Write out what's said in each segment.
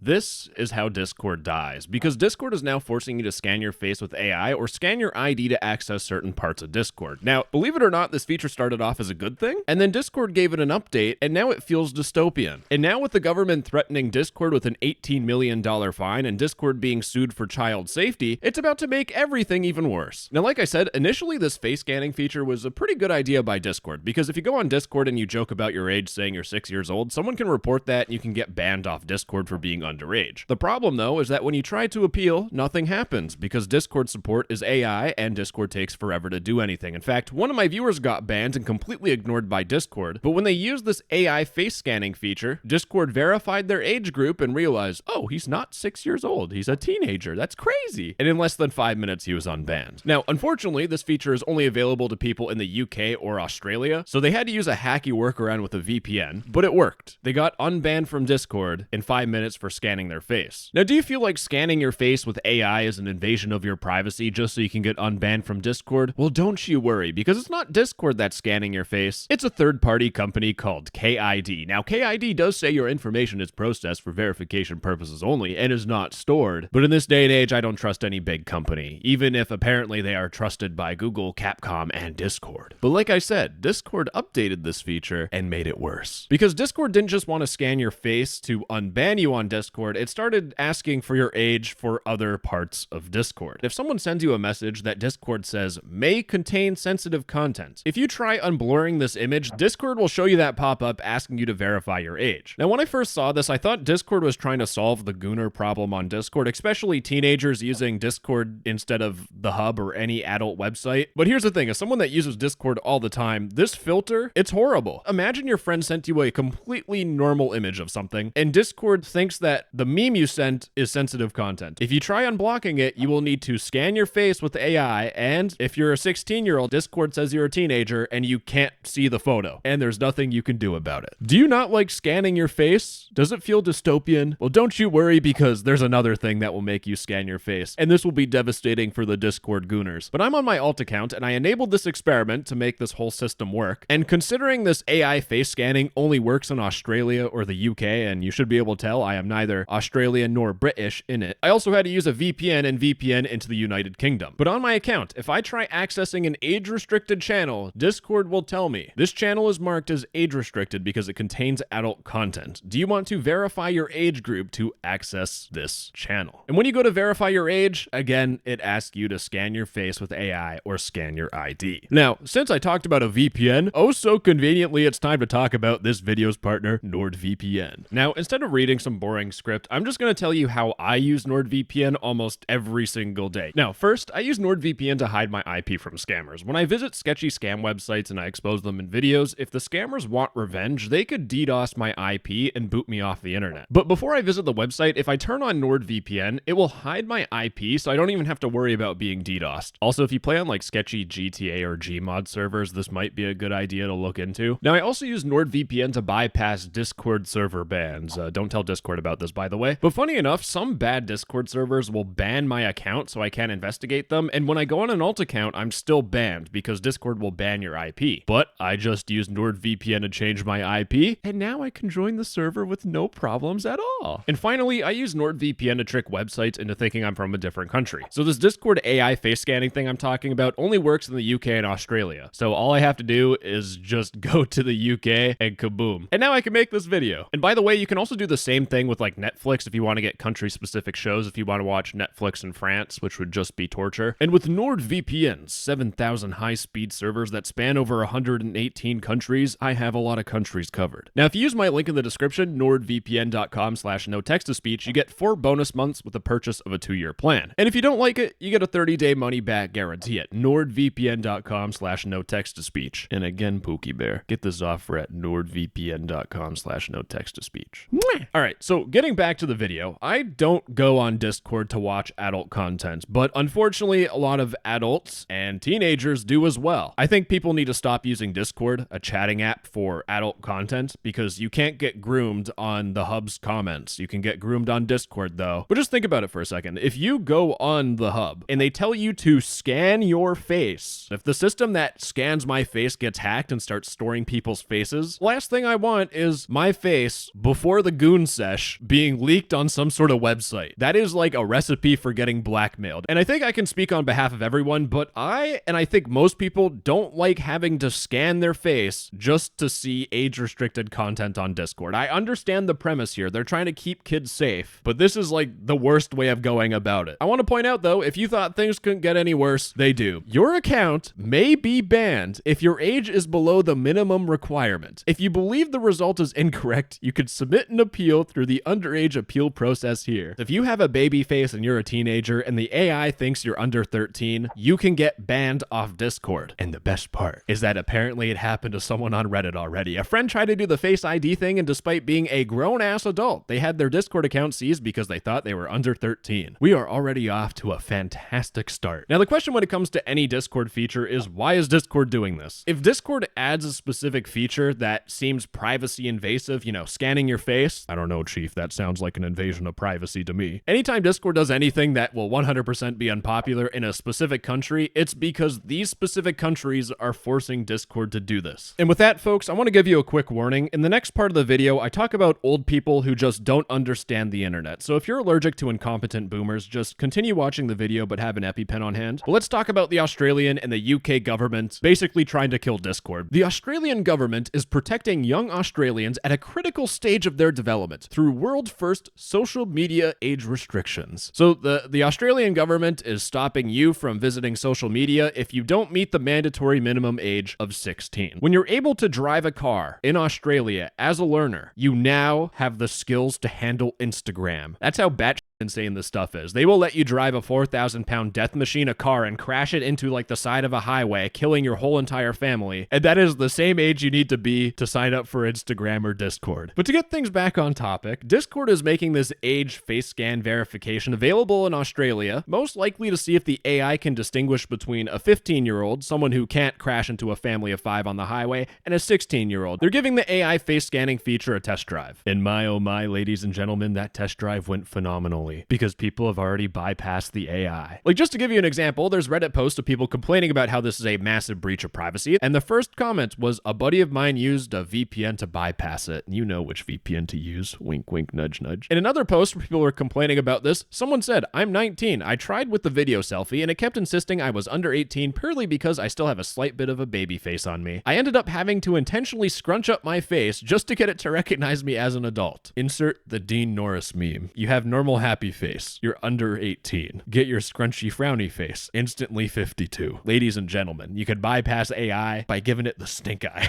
This is how Discord dies, because Discord is now forcing you to scan your face with AI or scan your ID to access certain parts of Discord. Now, believe it or not, this feature started off as a good thing, and then Discord gave it an update, and now it feels dystopian. And now with the government threatening Discord with an $18 million fine and Discord being sued for child safety, it's about to make everything even worse. Now, like I said, initially this face scanning feature was a pretty good idea by Discord, because if you go on Discord and you joke about your age saying you're 6 years old, someone can report that and you can get banned off Discord for being underage. The problem though is that when you try to appeal, nothing happens because Discord support is AI and Discord takes forever to do anything. In fact, one of my viewers got banned and completely ignored by Discord, but when they used this AI face scanning feature, Discord verified their age group and realized, oh, he's not 6 years old, he's a teenager, that's crazy. And in less than 5 minutes, he was unbanned. Now, unfortunately, this feature is only available to people in the UK or Australia, so they had to use a hacky workaround with a VPN, but it worked. They got unbanned from Discord in 5 minutes for scanning their face. Now, do you feel like scanning your face with AI is an invasion of your privacy just so you can get unbanned from Discord? Well, don't you worry, because it's not Discord that's scanning your face. It's a third-party company called KID. Now, KID does say your information is processed for verification purposes only and is not stored, but in this day and age, I don't trust any big company, even if apparently they are trusted by Google, Capcom, and Discord. But like I said, Discord updated this feature and made it worse. Because Discord didn't just want to scan your face to unban you on Discord, it started asking for your age for other parts of Discord. If someone sends you a message that Discord says may contain sensitive content, if you try unblurring this image, Discord will show you that pop-up asking you to verify your age. Now, when I first saw this, I thought Discord was trying to solve the gooner problem on Discord, especially teenagers using Discord instead of the hub or any adult website. But here's the thing, as someone that uses Discord all the time, this filter, it's horrible. Imagine your friend sent you a completely normal image of something, and Discord thinks that the meme you sent is sensitive content. If you try unblocking it, you will need to scan your face with AI, and if you're a 16-year-old, Discord says you're a teenager and you can't see the photo, and there's nothing you can do about it. Do you not like scanning your face? Does it feel dystopian? Well, don't you worry, because there's another thing that will make you scan your face, and this will be devastating for the Discord gooners. But I'm on my alt account, and I enabled this experiment to make this whole system work, and considering this AI face scanning only works in Australia or the UK, and you should be able to tell I am neither Australian nor British in it, I also had to use a VPN and VPN into the United Kingdom. But on my account, if I try accessing an age-restricted channel, Discord will tell me, this channel is marked as age-restricted because it contains adult content. Do you want to verify your age group to access this channel? And when you go to verify your age, again, it asks you to scan your face with AI or scan your ID. Now, since I talked about a VPN, oh so conveniently, it's time to talk about this video's partner, NordVPN. Now, instead of reading some boring script, I'm just going to tell you how I use NordVPN almost every single day. Now, first, I use NordVPN to hide my IP from scammers. When I visit sketchy scam websites and I expose them in videos, if the scammers want revenge, they could DDoS my IP and boot me off the internet. But before I visit the website, if I turn on NordVPN, it will hide my IP so I don't even have to worry about being DDoSed. Also, if you play on like sketchy GTA or Gmod servers, this might be a good idea to look into. Now, I also use NordVPN to bypass Discord server bans. Don't tell Discord about this, by the way. But funny enough, some bad Discord servers will ban my account so I can't investigate them, and when I go on an alt account, I'm still banned because Discord will ban your IP. But I just used NordVPN to change my IP, and now I can join the server with no problems at all. And finally, I use NordVPN to trick websites into thinking I'm from a different country. So this Discord AI face scanning thing I'm talking about only works in the UK and Australia. So all I have to do is just go to the UK and kaboom. And now I can make this video. And by the way, you can also do the same thing with like Netflix if you want to get country-specific shows, if you want to watch Netflix in France, which would just be torture. And with NordVPN's 7,000 high-speed servers that span over 118 countries, I have a lot of countries covered. Now, if you use my link in the description, nordvpn.com/no-text-to-speech, you get 4 bonus months with the purchase of a 2-year plan. And if you don't like it, you get a 30-day money-back guarantee at nordvpn.com/no-text-to-speech. And again, Pookie Bear, get this offer at nordvpn.com/no-text-to-speech. All right, so getting back to the video, I don't go on Discord to watch adult content, but unfortunately, a lot of adults and teenagers do as well. I think people need to stop using Discord, a chatting app for adult content, because you can't get groomed on the hub's comments. You can get groomed on Discord, though. But just think about it for a second. If you go on the hub and they tell you to scan your face, if the system that scans my face gets hacked and starts storing people's faces, last thing I want is my face, before the goon sesh, being leaked on some sort of website. That is like a recipe for getting blackmailed. And I think I can speak on behalf of everyone, but I think most people don't like having to scan their face just to see age-restricted content on Discord. I understand the premise here. They're trying to keep kids safe, but this is like the worst way of going about it. I want to point out though, if you thought things couldn't get any worse, they do. Your account may be banned if your age is below the minimum requirement. If you believe the result is incorrect, you could submit an appeal through the underage appeal process here. If you have a baby face and you're a teenager and the AI thinks you're under 13, you can get banned off Discord. And the best part is that apparently it happened to someone on Reddit already. A friend tried to do the Face ID thing, and despite being a grown-ass adult, they had their Discord account seized because they thought they were under 13. We are already off to a fantastic start. Now, the question when it comes to any Discord feature is, why is Discord doing this? If Discord adds a specific feature that seems privacy invasive, you know, scanning your face, I don't know, Chief, that sounds like an invasion of privacy to me. Anytime Discord does anything that will 100% be unpopular in a specific country, it's because these specific countries are forcing Discord to do this. And with that, folks, I want to give you a quick warning. In the next part of the video, I talk about old people who just don't understand the internet. So if you're allergic to incompetent boomers, just continue watching the video but have an EpiPen on hand. But let's talk about the Australian and the UK government basically trying to kill Discord. The Australian government is protecting young Australians at a critical stage of their development through world-first social media age restrictions. So the Australian government is stopping you from visiting social media if you don't meet the mandatory minimum age of 16. When you're able to drive a car in Australia as a learner, you now have the skills to handle Instagram. That's how batshit insane this stuff is. They will let you drive a 4,000-pound death machine, a car, and crash it into like the side of a highway, killing your whole entire family. And that is the same age you need to be to sign up for Instagram or Discord. But to get things back on topic, Discord is making this age face scan verification available in Australia, most likely to see if the AI can distinguish between a 15-year-old, someone who can't crash into a family of 5 on the highway, and a 16-year-old. They're giving the AI face scanning feature a test drive. And my oh my, ladies and gentlemen, that test drive went phenomenally, because people have already bypassed the AI. Like, just to give you an example, there's Reddit posts of people complaining about how this is a massive breach of privacy, and the first comment was, a buddy of mine used a VPN to bypass it. You know which VPN to use. Wink, wink, nudge, nudge. In another post where people were complaining about this, someone said, I'm 19. I tried with the video selfie, and it kept insisting I was under 18 purely because I still have a slight bit of a baby face on me. I ended up having to intentionally scrunch up my face just to get it to recognize me as an adult. Insert the Dean Norris meme. You have normal happy face. You're under 18. Get your scrunchy frowny face. Instantly 52. Ladies and gentlemen, you could bypass AI by giving it the stink eye.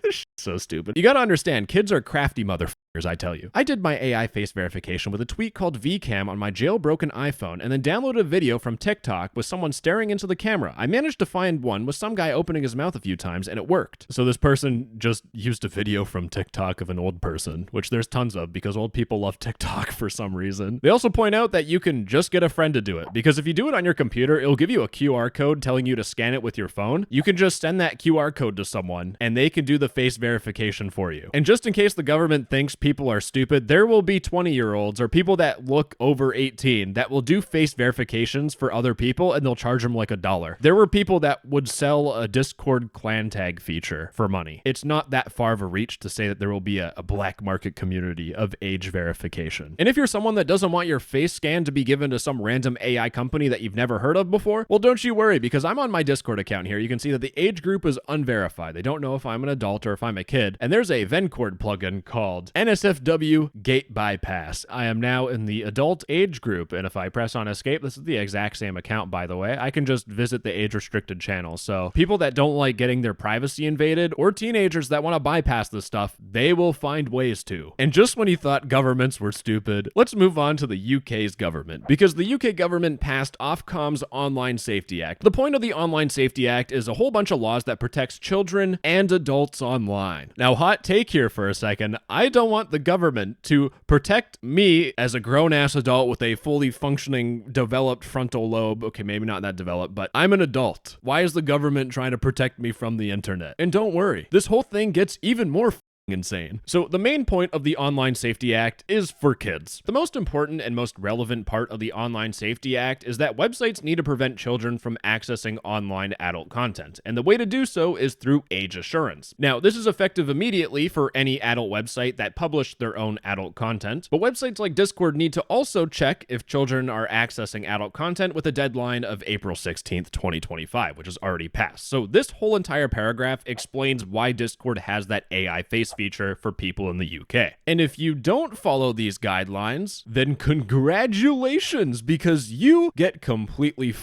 This shit's so stupid. You gotta understand, kids are crafty motherfuckers, I tell you. I did my AI face verification with a tweak called VCam on my jailbroken iPhone and then downloaded a video from TikTok with someone staring into the camera. I managed to find one with some guy opening his mouth a few times and it worked. So this person just used a video from TikTok of an old person, which there's tons of because old people love TikTok for some reason. They also point out that you can just get a friend to do it, because if you do it on your computer, it'll give you a QR code telling you to scan it with your phone. You can just send that QR code to someone and they can do the face verification for you. And just in case the government thinks people are stupid, there will be 20-year-olds or people that look over 18 that will do face verifications for other people and they'll charge them like $1. There were people that would sell a Discord clan tag feature for money. It's not that far of a reach to say that there will be a black market community of age verification. And if you're someone that doesn't want your face scan to be given to some random AI company that you've never heard of before, well, don't you worry, because I'm on my Discord account here. You can see that the age group is unverified. They don't know if I'm an adult or if I'm a kid. And there's a Vencord plugin called NSFW Gate Bypass. I am now in the adult age group, and if I press on escape, this is the exact same account, by the way, I can just visit the age restricted channel. So people that don't like getting their privacy invaded, or teenagers that want to bypass this stuff, they will find ways to. And just when you thought governments were stupid, let's move on to the UK's government, because the UK government passed Ofcom's Online Safety Act. The point of the Online Safety Act is a whole bunch of laws that protects children and adults online. Now, hot take here for a second, I don't want the government to protect me as a grown-ass adult with a fully functioning, developed frontal lobe. Okay, maybe not that developed, but I'm an adult. Why is the government trying to protect me from the internet? And don't worry, this whole thing gets even more insane. So the main point of the Online Safety Act is for kids. The most important and most relevant part of the Online Safety Act is that websites need to prevent children from accessing online adult content, and the way to do so is through age assurance. Now, this is effective immediately for any adult website that published their own adult content, but websites like Discord need to also check if children are accessing adult content with a deadline of April 16th, 2025, which is already passed. So this whole entire paragraph explains why Discord has that AI face feature for people in the UK. And if you don't follow these guidelines, then congratulations, because you get completely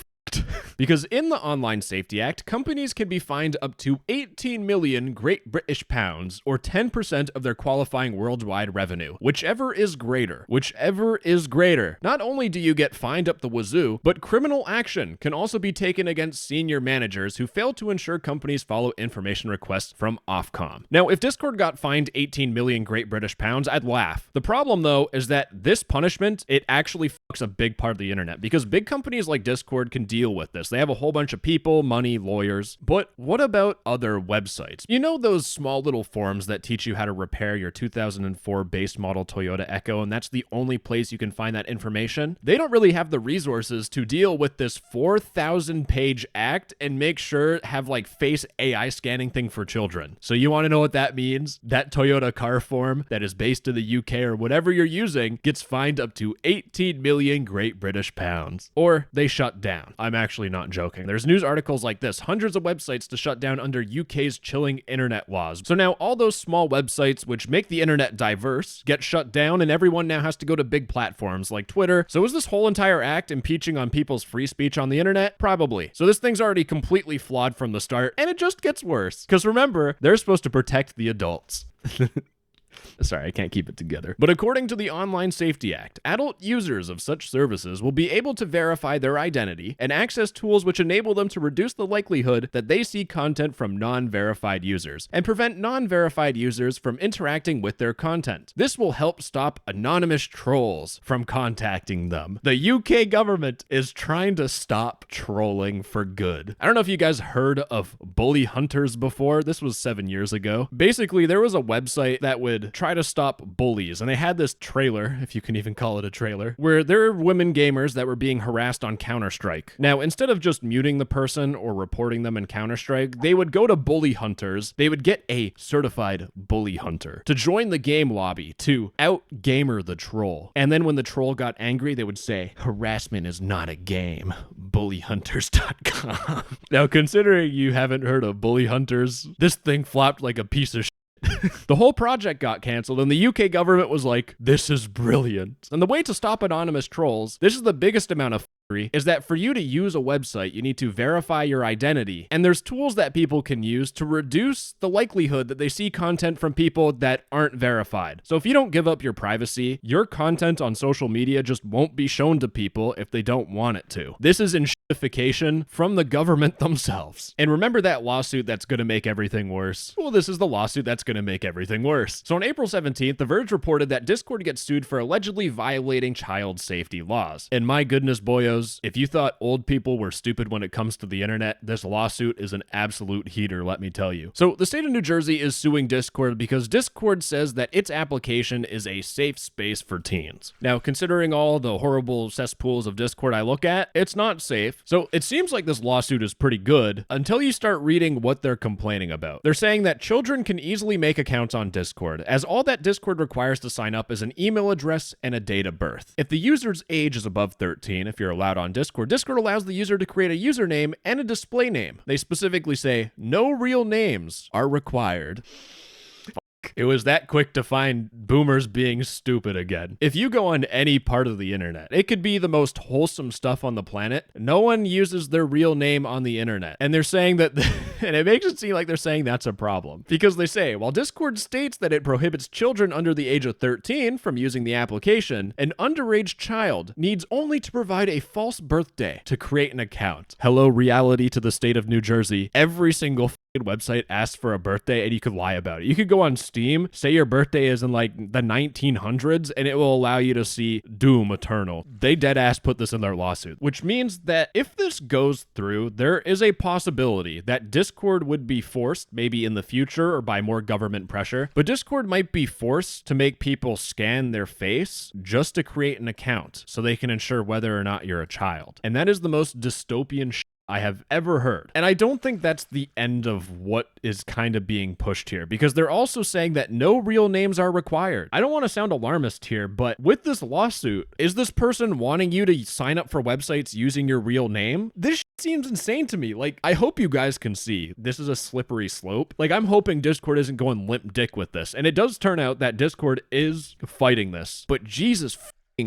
because in the Online Safety Act, companies can be fined up to 18 million Great British pounds, or 10% of their qualifying worldwide revenue, whichever is greater. Whichever is greater. Not only do you get fined up the wazoo, but criminal action can also be taken against senior managers who fail to ensure companies follow information requests from Ofcom. Now, if Discord got fined 18 million Great British pounds, I'd laugh. The problem, though, is that this punishment, it actually fucks a big part of the internet, because big companies like Discord can deal with this. They have a whole bunch of people, money, lawyers. But what about other websites? You know those small little forums that teach you how to repair your 2004 base model Toyota Echo, and that's the only place you can find that information? They don't really have the resources to deal with this 4,000 page act and make sure have like face AI scanning thing for children. So you want to know what that means? That Toyota car form that is based in the UK or whatever you're using gets fined up to 18 million Great British pounds. Or they shut down. I'm actually not joking. There's news articles like this, hundreds of websites to shut down under UK's chilling internet laws. So now all those small websites which make the internet diverse get shut down, and everyone now has to go to big platforms like Twitter. So is this whole entire act impeaching on people's free speech on the internet? Probably. So this thing's already completely flawed from the start, and it just gets worse. Because remember, they're supposed to protect the adults. Sorry, I can't keep it together. But according to the Online Safety Act, adult users of such services will be able to verify their identity and access tools which enable them to reduce the likelihood that they see content from non-verified users and prevent non-verified users from interacting with their content. This will help stop anonymous trolls from contacting them. The UK government is trying to stop trolling for good. I don't know if you guys heard of bully hunters before. This was 7 years ago. Basically, there was a website that would try to stop bullies, and they had this trailer, if you can even call it a trailer, where there are women gamers that were being harassed on Counter-Strike. Now, instead of just muting the person or reporting them in Counter-Strike, they would go to bully hunters. They would get a certified bully hunter to join the game lobby to out-gamer the troll. And then when the troll got angry, they would say, "Harassment is not a game. Bullyhunters.com." Now, considering you haven't heard of bully hunters, this thing flopped like a piece of shit. The whole project got canceled, and the UK government was like, "This is brilliant." And the way to stop anonymous trolls, this is the biggest amount of is that for you to use a website, you need to verify your identity. And there's tools that people can use to reduce the likelihood that they see content from people that aren't verified. So if you don't give up your privacy, your content on social media just won't be shown to people if they don't want it to. This is enshittification from the government themselves. And remember that lawsuit that's going to make everything worse? Well, this is the lawsuit that's going to make everything worse. So on April 17th, The Verge reported that Discord gets sued for allegedly violating child safety laws. And my goodness, boyos, if you thought old people were stupid when it comes to the internet, this lawsuit is an absolute heater, let me tell you. So the state of New Jersey is suing Discord because Discord says that its application is a safe space for teens. Now, considering all the horrible cesspools of Discord I look at, it's not safe. So it seems like this lawsuit is pretty good until you start reading what they're complaining about. They're saying that children can easily make accounts on Discord, as all that Discord requires to sign up is an email address and a date of birth. If the user's age is above 13, if you're allowed on Discord allows the user to create a username and a display name. They specifically say no real names are required. It was that quick to find boomers being stupid again. If you go on any part of the internet, it could be the most wholesome stuff on the planet. No one uses their real name on the internet. And they're saying that, and it makes it seem like they're saying that's a problem. Because they say, while Discord states that it prohibits children under the age of 13 from using the application, an underage child needs only to provide a false birthday to create an account. Hello, reality to the state of New Jersey. Every single website asks for a birthday and you could lie about it. You could go on Steam, say your birthday is in like the 1900s, and it will allow you to see Doom Eternal. They dead ass put this in their lawsuit, which means that if this goes through, there is a possibility that Discord would be forced, maybe in the future or by more government pressure, but Discord might be forced to make people scan their face just to create an account so they can ensure whether or not you're a child. And that is the most dystopian I have ever heard. And I don't think that's the end of what is kind of being pushed here, because they're also saying that no real names are required. I don't want to sound alarmist here, but with this lawsuit, is this person wanting you to sign up for websites using your real name? This seems insane to me. Like, I hope you guys can see this is a slippery slope. Like, I'm hoping Discord isn't going limp dick with this. And it does turn out that Discord is fighting this, but Jesus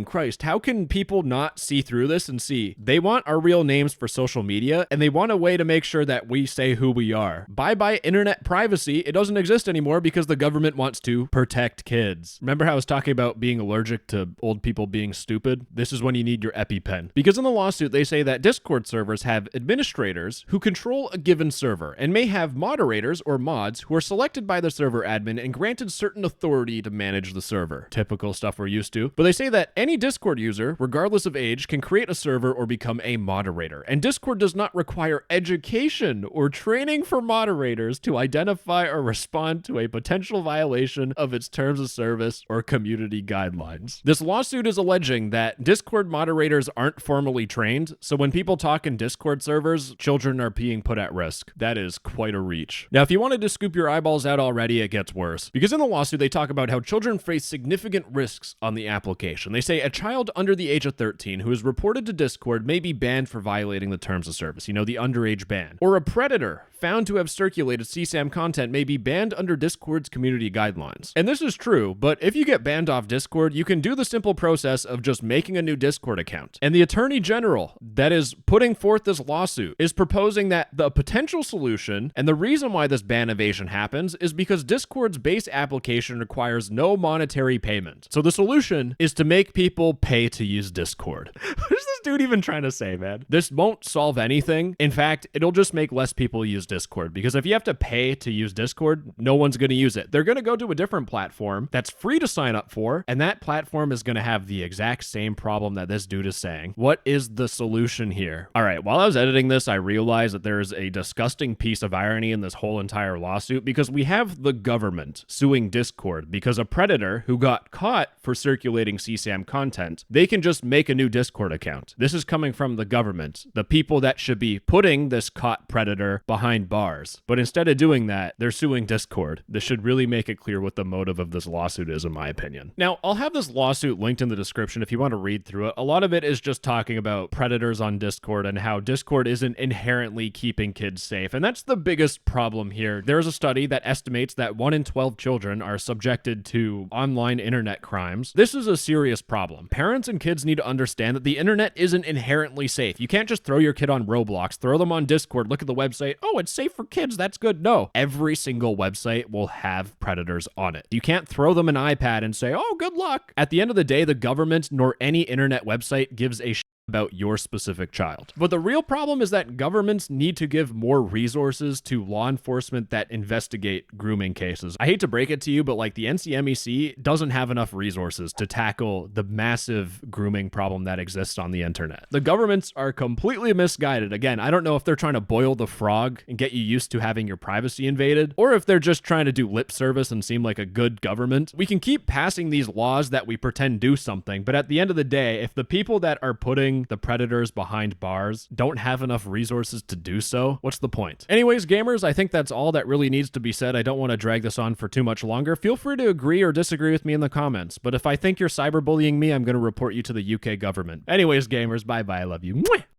Christ, how can people not see through this and see they want our real names for social media and they want a way to make sure that we say who we are? Bye-bye internet privacy. It doesn't exist anymore because the government wants to protect kids. Remember how I was talking about being allergic to old people being stupid? This is when you need your EpiPen. Because in the lawsuit, they say that Discord servers have administrators who control a given server and may have moderators or mods who are selected by the server admin and granted certain authority to manage the server. Typical stuff we're used to. But they say that any Discord user, regardless of age, can create a server or become a moderator. And Discord does not require education or training for moderators to identify or respond to a potential violation of its terms of service or community guidelines. This lawsuit is alleging that Discord moderators aren't formally trained, so when people talk in Discord servers, children are being put at risk. That is quite a reach. Now, if you wanted to scoop your eyeballs out already, it gets worse. Because in the lawsuit, they talk about how children face significant risks on the application. They say a child under the age of 13 who is reported to Discord may be banned for violating the terms of service, the underage ban. Or a predator found to have circulated CSAM content may be banned under Discord's community guidelines. And this is true, but if you get banned off Discord, you can do the simple process of just making a new Discord account. And the Attorney General that is putting forth this lawsuit is proposing that the potential solution, and the reason why this ban evasion happens, is because Discord's base application requires no monetary payment. So the solution is to make people pay to use Discord. What is this dude even trying to say, man? This won't solve anything. In fact, it'll just make less people use Discord, because if you have to pay to use Discord, no one's going to use it. They're going to go to a different platform that's free to sign up for, and that platform is going to have the exact same problem that this dude is saying. What is the solution here? All right, while I was editing this, I realized that there is a disgusting piece of irony in this whole entire lawsuit, because we have the government suing Discord because a predator who got caught for circulating CSAM content, they can just make a new Discord account. This is coming from the government, the people that should be putting this caught predator behind bars. But instead of doing that, they're suing Discord. This should really make it clear what the motive of this lawsuit is, in my opinion. Now, I'll have this lawsuit linked in the description if you want to read through it. A lot of it is just talking about predators on Discord and how Discord isn't inherently keeping kids safe. And that's the biggest problem here. There's a study that estimates that 1 in 12 children are subjected to online internet crimes. This is a serious problem. Parents and kids need to understand that the internet isn't inherently safe. You can't just throw your kid on Roblox, throw them on Discord, look at the website, oh, it's safe for kids, that's good. No, every single website will have predators on it. You can't throw them an iPad and say, oh, good luck. At the end of the day, the government nor any internet website gives a about your specific child. But the real problem is that governments need to give more resources to law enforcement that investigate grooming cases. I hate to break it to you, but like the NCMEC doesn't have enough resources to tackle the massive grooming problem that exists on the internet. The governments are completely misguided. Again, I don't know if they're trying to boil the frog and get you used to having your privacy invaded, or if they're just trying to do lip service and seem like a good government. We can keep passing these laws that we pretend do something, but at the end of the day, if the people that are putting the predators behind bars don't have enough resources to do so, what's the point? Anyways, gamers, I think that's all that really needs to be said. I don't want to drag this on for too much longer. Feel free to agree or disagree with me in the comments, but if I think you're cyberbullying me, I'm going to report you to the UK government. Anyways, gamers, bye-bye. I love you. Mwah!